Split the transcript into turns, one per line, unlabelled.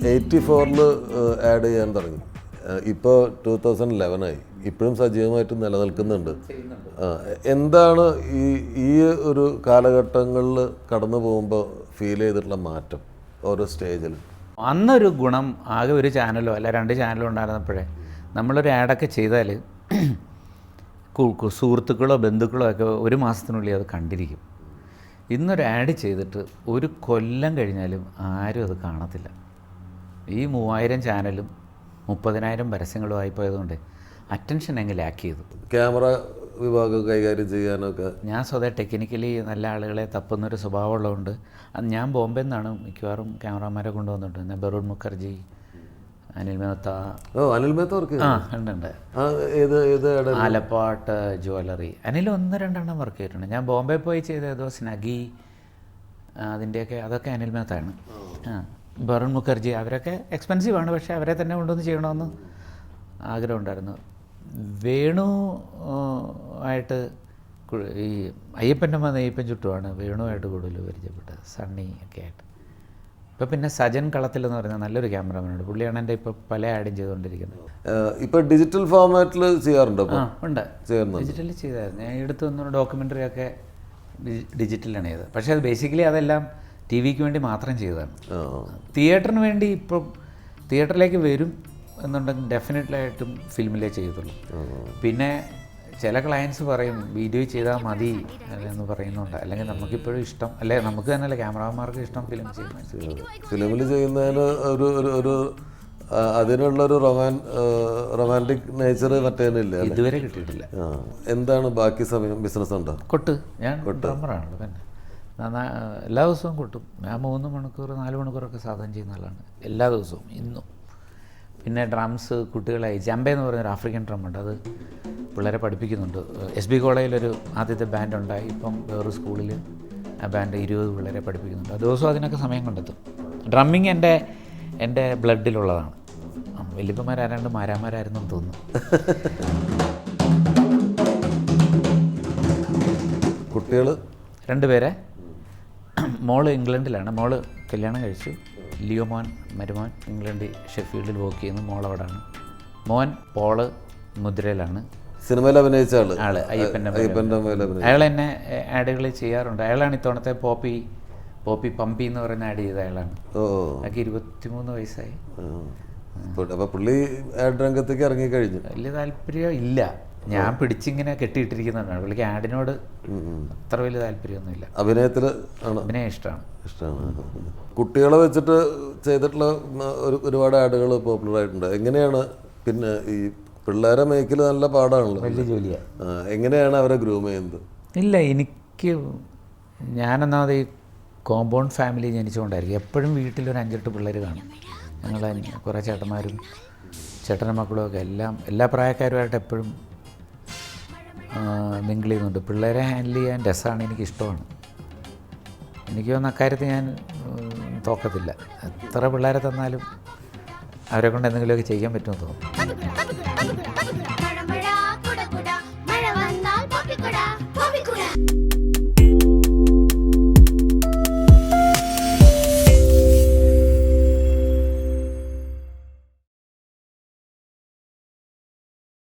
84 add ചെയ്യാൻ തുടങ്ങി. ഇപ്പോൾ 2011 ആയി. ഇപ്പോഴും സജീവമായിട്ട് നിലനിൽക്കുന്നുണ്ട്. എന്താണ് ഈ ഒരു കാലഘട്ടങ്ങളിൽ കടന്നു പോകുമ്പോൾ ഫീൽ ചെയ്തിട്ടുള്ള മാറ്റം ഓരോ സ്റ്റേജിൽ?
അന്നൊരു ഗുണം ആകെ ഒരു ചാനലോ അല്ല 2 ചാനലോ ഉണ്ടായിരുന്നപ്പോഴേ നമ്മളൊരു ആഡൊക്കെ ചെയ്താൽ സുഹൃത്തുക്കളോ ബന്ധുക്കളോ ഒക്കെ ഒരു മാസത്തിനുള്ളിൽ അത് കണ്ടിരിക്കും. ഇന്നൊരു ആഡ് ചെയ്തിട്ട് ഒരു കൊല്ലം കഴിഞ്ഞാലും ആരും അത് കാണത്തില്ല. ഈ 3000 ചാനലും 30,000 പരസ്യങ്ങളും ആയിപ്പോയതുകൊണ്ട് അറ്റൻഷൻ എങ്ങനെ ലാക്ക് ചെയ്തു.
ക്യാമറ വിഭാഗം കൈകാര്യം ചെയ്യാനൊക്കെ
ഞാൻ സ്വതേ ടെക്നിക്കലി നല്ല ആളുകളെ തപ്പുന്നൊരു സ്വഭാവമുള്ളതുകൊണ്ട് ഞാൻ ബോംബെ നിന്നാണ് മിക്കവാറും ക്യാമറമാരെ കൊണ്ടുവന്നിട്ടുണ്ട്. ബറൂൺ മുഖർജി, അനിൽ മേത്ത.
അനിൽ മേത്ത വർക്ക്
ഉണ്ട്.
ഏത്
ആലപ്പാട്ട് ജ്വല്ലറി. അനിൽ 1-2 വർക്ക് ചെയ്തിട്ടുണ്ട്. ഞാൻ ബോംബെ പോയി ചെയ്തതോ സ്നഗി അതിൻ്റെയൊക്കെ അതൊക്കെ അനിൽ മേത്താണ്. ബറൂൺ മുഖർജി അവരൊക്കെ എക്സ്പെൻസീവാണ്, പക്ഷേ അവരെ തന്നെ കൊണ്ടുവന്ന് ചെയ്യണമെന്ന് ആഗ്രഹമുണ്ടായിരുന്നു. വേണു ആയിട്ട് ഈ അയ്യപ്പൻ്റെ നെയ്യപ്പൻ ചുട്ടുമാണ് വേണുവായിട്ട് കൂടുതൽ പരിചയപ്പെട്ടത്, സണ്ണി ഒക്കെ ആയിട്ട്. ഇപ്പോൾ പിന്നെ സജൻ കളത്തിൽ എന്ന് പറയുന്ന നല്ലൊരു ക്യാമറമാനുണ്ട്. പുള്ളിയാണ് എൻ്റെ ഇപ്പോൾ പല ആഡും ചെയ്തുകൊണ്ടിരിക്കുന്നത്.
ഇപ്പോൾ ഡിജിറ്റൽ ഫോർമാറ്റിൽ ചെയ്യാറുണ്ടോ?
ഉണ്ട്, ഡിജിറ്റലിൽ ചെയ്തായിരുന്നു. ഞാൻ എടുത്ത് വന്നൊരു ഡോക്യുമെൻ്ററി ഒക്കെ ഡിജിറ്റലാണ് ചെയ്തത്. പക്ഷേ അത് ബേസിക്കലി അതെല്ലാം ടി വിക്ക് വേണ്ടി മാത്രം ചെയ്തതാണ്. തിയേറ്ററിന് വേണ്ടി ഇപ്പോൾ തിയേറ്ററിലേക്ക് വരും എന്നുണ്ടെങ്കിൽ ഡെഫിനറ്റ്ലായിട്ടും ഫിലിമിലേ ചെയ്തുള്ളൂ. പിന്നെ ചില ക്ലയൻസ് പറയും വീഡിയോ ചെയ്താൽ മതി എന്ന് പറയുന്നുണ്ട്. അല്ലെങ്കിൽ നമുക്കിപ്പോഴും ഇഷ്ടം അല്ലെ, നമുക്ക് തന്നെയല്ല ക്യാമറമാർക്ക് ഇഷ്ടം ഫിലിം ചെയ്യുന്നത്.
ഫിലിമിൽ ചെയ്യുന്നതിന് ഒരു അതിനുള്ളൊരു റൊമാൻറ്റിക് നേച്ചർ മറ്റേനില്ല,
ഇതുവരെ കിട്ടിയിട്ടില്ല.
എന്താണ് ബാക്കി സമയം? ബിസിനസ് ഉണ്ടോ?
കൊട്ട്. ഞാൻ ഡ്രമ്മറാണല്ലോ. പിന്നെ എല്ലാ ദിവസവും കൊട്ടും. ഞാൻ 3 മണിക്കൂർ 4 മണിക്കൂറൊക്കെ സാധനം ചെയ്യുന്ന ആളാണ് എല്ലാ ദിവസവും ഇന്നും. പിന്നെ ഡ്രംസ് കുട്ടികളായി ജംബെ എന്ന് പറയുന്നൊരു ആഫ്രിക്കൻ ഡ്രമ്മുണ്ട്, അത് പിള്ളേരെ പഠിപ്പിക്കുന്നുണ്ട്. SB കോളേജിലൊരു ആദ്യത്തെ ബാൻഡ് ഉണ്ടായി. ഇപ്പം വേറൊരു സ്കൂളിൽ ആ ബാൻഡ് 20 പിള്ളേരെ പഠിപ്പിക്കുന്നുണ്ട്. ദിവസവും അതിനൊക്കെ സമയം കണ്ടെത്തും. ഡ്രമ്മിങ് എൻ്റെ ബ്ലഡിലുള്ളതാണ്. വലിയപ്പന്മാരാരാണ്ട് മാരാന്മാരായിരുന്നു തോന്നുന്നു.
കുട്ടികൾ
2 പേരെ. മോള് ഇംഗ്ലണ്ടിലാണ്. മോള് കല്യാണം കഴിച്ചു. ലിയോമോൻ മരുമോൻ ഇംഗ്ലണ്ടിൽ ഷെഫീൽഡിൽ വർക്ക് ചെയ്യുന്നു. മോളവിടാണ്. മോൻ പോള് മുദ്രയിലാണ്.
സിനിമയിൽ അഭിനയിച്ച
ആള് അയ്യപ്പൻ്റെ. അയാൾ എന്നെ ആഡുകൾ ചെയ്യാറുണ്ട്. അയാളാണ് ഇത്തവണത്തെ പോപ്പി പമ്പി എന്ന് പറയുന്ന ആഡ് ചെയ്ത അയാളാണ്. എനിക്ക് 23 വയസ്സായി.
അപ്പോൾ പുള്ളി ആഡ് രംഗത്തേക്ക് ഇറങ്ങിക്കഴിഞ്ഞു.
വലിയ താല്പര്യം ഇല്ല. ഞാൻ പിടിച്ചിങ്ങനെ കെട്ടിയിട്ടിരിക്കുന്നതാണ്. പുള്ളിക്ക് ആഡിനോട് അത്ര വലിയ താല്പര്യമൊന്നുമില്ല.
അഭിനയം
ഇഷ്ടമാണ്.
കുട്ടികളെ വെച്ചിട്ട് ചെയ്തിട്ടുള്ള ഒരുപാട് ആഡുകൾ പോപ്പുലർ ആയിട്ടുണ്ട്. എങ്ങനെയാണ് പിന്നെ ഈ പിള്ളേരെ മേക്കിൽ നല്ല പാടാണല്ലോ,
വലിയ ജോലിയാണ്.
എങ്ങനെയാണ് അവരെ ഗ്രൂം ചെയ്യുന്നത്?
ഇല്ല, ഞാനൊന്നാമത് ഈ കോമ്പൗണ്ട് ഫാമിലി ജനിച്ചുകൊണ്ടായിരിക്കും. എപ്പോഴും വീട്ടിലൊരു 5-8 പിള്ളേർ കാണും. ഞങ്ങൾ കുറേ ചേട്ടന്മാരും ചേട്ടൻ്റെ മക്കളും ഒക്കെ എല്ലാ പ്രായക്കാരുമായിട്ട് എപ്പോഴും മിങ്കിൾ ചെയ്യുന്നുണ്ട്. പിള്ളേരെ ഹാൻഡിൽ ചെയ്യാൻ രസമാണ്, എനിക്കിഷ്ടമാണ്. എനിക്ക് തോന്നുന്ന അക്കാര്യത്തിൽ ഞാൻ തോക്കത്തില്ല. എത്ര പിള്ളേരെ തന്നാലും അവരെ കൊണ്ട് എന്തെങ്കിലുമൊക്കെ ചെയ്യാൻ പറ്റുമെന്ന് തോന്നുന്നു.